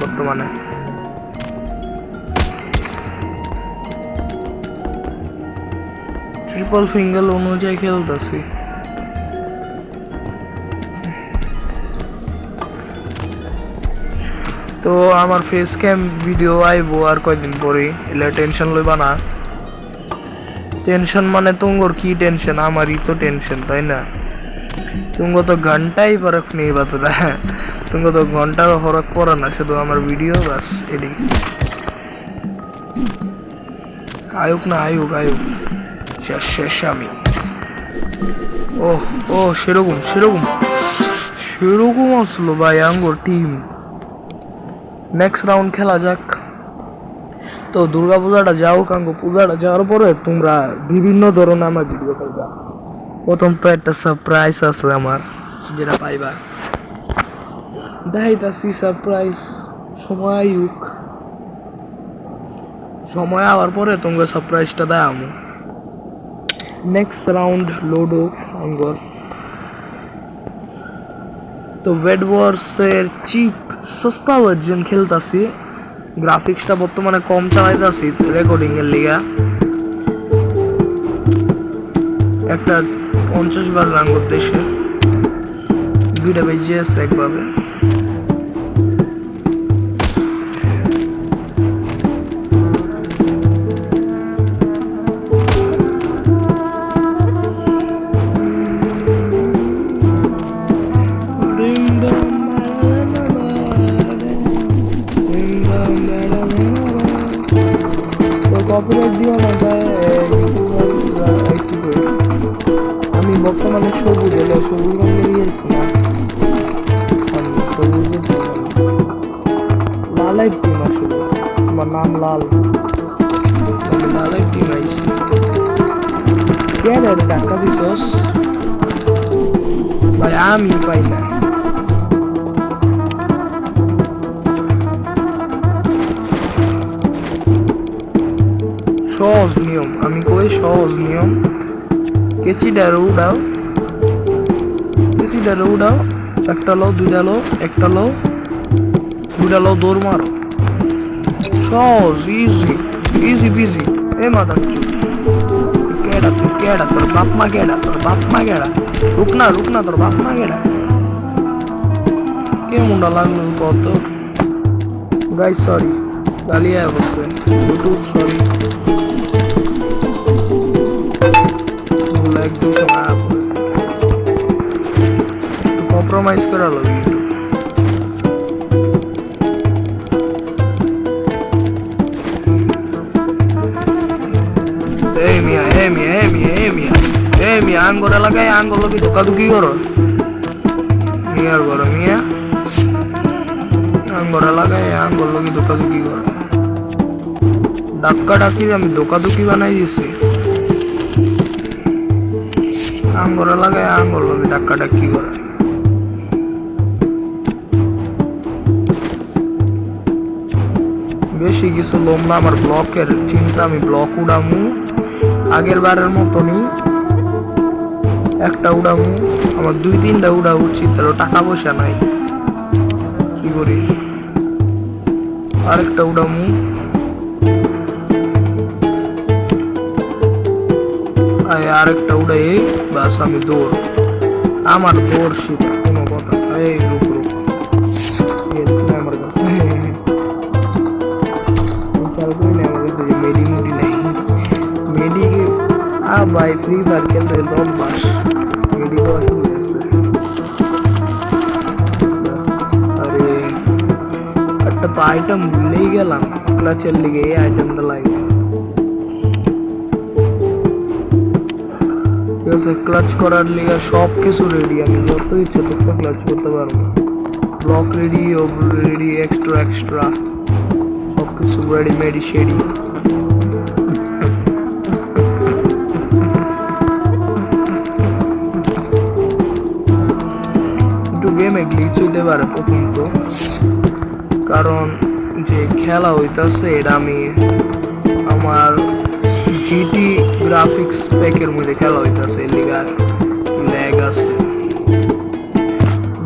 বর্তমানে। Triple finger অনুযায়ী খেলতেছি। তো আমার ফেস ক্যাম ভিডিও আইবো আর কয়দিন পরে, এলে টেনশন লইবা না। টেনশন মানে তুঙ্গর কি টেনশন, আমারই তো টেনশন, তাই না? তুঙ্গ তো ঘন্টাই ফরক নেই বাতুরা, তুঙ্গ তো ঘন্টারও ফরক পড়ে না, শুধু আমার ভিডিও বাস এডি। আয়ুক না আয়ুক আয়ুক, শেষ শেষ আমি। ও ও সেরকম সেরকম সেরকম আসলো ভাই আঙ্গুর টিম। নেক্সট রাউন্ড খেলা যাক। তো দুর্গা পূজাটা যাও কাঙ্গো, পূজাটা যাওয়ার পরে তোমরা বিভিন্ন ধরনের আমার ভিডিও পাইবা। প্রথম তো একটা সারপ্রাইজ আছে আমার, যেটা পাইবা দেখাইতাছি। সারপ্রাইজ সময় আয়ুক, সময় আওয়ার পরে তোমাকে সারপ্রাইজটা দেয় আমি। নেক্সট রাউন্ড লোড হোক আঙ্গর। তো ওয়েড ওয়ার্সের চিপ সস্তা ভার্জন খেলতাছি, গ্রাফিক্সটা বর্তমানে কম চালাইতাছি রেকর্ডিং এর লিগা। একটা 50 বার রান করতেছে, দুইটা বেজে আছে একভাবে। কপিরাইট দিও না যায়, আমি বর্তমানে সবুজ এলো, সবুজ রঙের গিয়েছি না, সবুজ লালাই টিম আসলে, আমার নাম লাল, আমি লালাই টিম আইছি। কে রে টাকা দিছস ভাই? আমি পাই না। সহজ নিয়ম, আমি কই সহজ নিয়ম। কেচিডারে উড়াও, কেচিডারে উড়াও, একটা লো দুইটা লো, একটা লো দুইটা লো, দৌড় মারো। সহজ, easy easy busy. A mother কেডা তুই, কেডা তোর বাপ মা, কেডা তোর বাপ মা, কেডা? রুক না তোর বাপ মা কেডা? কে মুন্ডা লাগলো কত? গাইস সরি, গালিয়া অবশ্যই ইউটিউব সরি। একদম সময় একটু কম্প্রোমাইজ করা লাগবে। এই মিয়া এই মিয়া এই মিয়া এই মিয়া এই মিয়া আঙ্গরে লাগাই আঙ্গর লোকে ধোকাধুকি করো মিয়ার করো মিয়া, আঙ্গরে লাগাই আঙ্গর লোকে ধোকাধুকি করো। ডাক্কা ডাকি আমি ধোকাধুকি বানাই দিছি, আঙ্গরে লাগাই আঙ্গর লোকে ডাক্কা ডাকি করে। বেশি কিছু লোম না, আমার ব্লকের চিন্তা, আমি ব্লক উড়ামু আগের বারের মতনই, একটা উড়ামু। আমার 2-3টা উড়া উচিত, তাহলে টাকা পয়সা নাই, কি করি? আরেকটা উড়ামু, আরেকটা উড়াই, বাস আমি দৌড়, আমার দৌড় শিখা কোনো কথা। এই রুক রুক আমার কাছে মেডি মুডি নেই, মেডি ভাই ফ্রি ফায়ার খেলতে 10 মাস মেডি তো আসলে আছে। আরে একটা তো আইটেম ভুলেই গেলাম, ক্লাচের লিগে এই আইটেমটা লাগে। ঠিক আছে, ক্লাচ করার লিগে সব কিছু রেডি, আমি যত ইচ্ছে তত ক্লাচ করতে পারবো। Block ready, over ready, extra extra সব কিছু রেডি মেডি শেডি। একটু গেমে গ্লিচ হইতে পারে প্রথম তো, কারণ যে খেলা হইতাছে এটা আমি আমার জিটি গ্রাফিক্স প্যাকের মধ্যে খেলা হইতাছে, লিগা ল্যাগ আছে।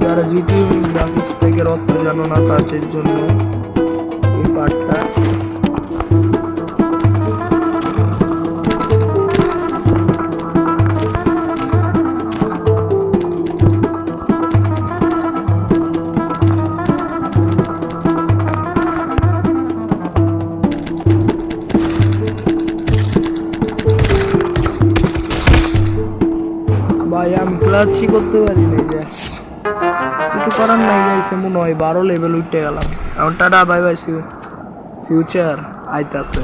যারা জিটি গ্রাফিক্স প্যাক দিকের অর্থ জানো না তাদের জন্য এই পার্টটা। ভাই আমি ক্লাচই করতে পারি না, যে কিছু করার নাই গাইছে, মনে হয় 12 লেভেল উঠে গেলাম। এখন টাটা বাই বাই, ফিউচার আইতাছে।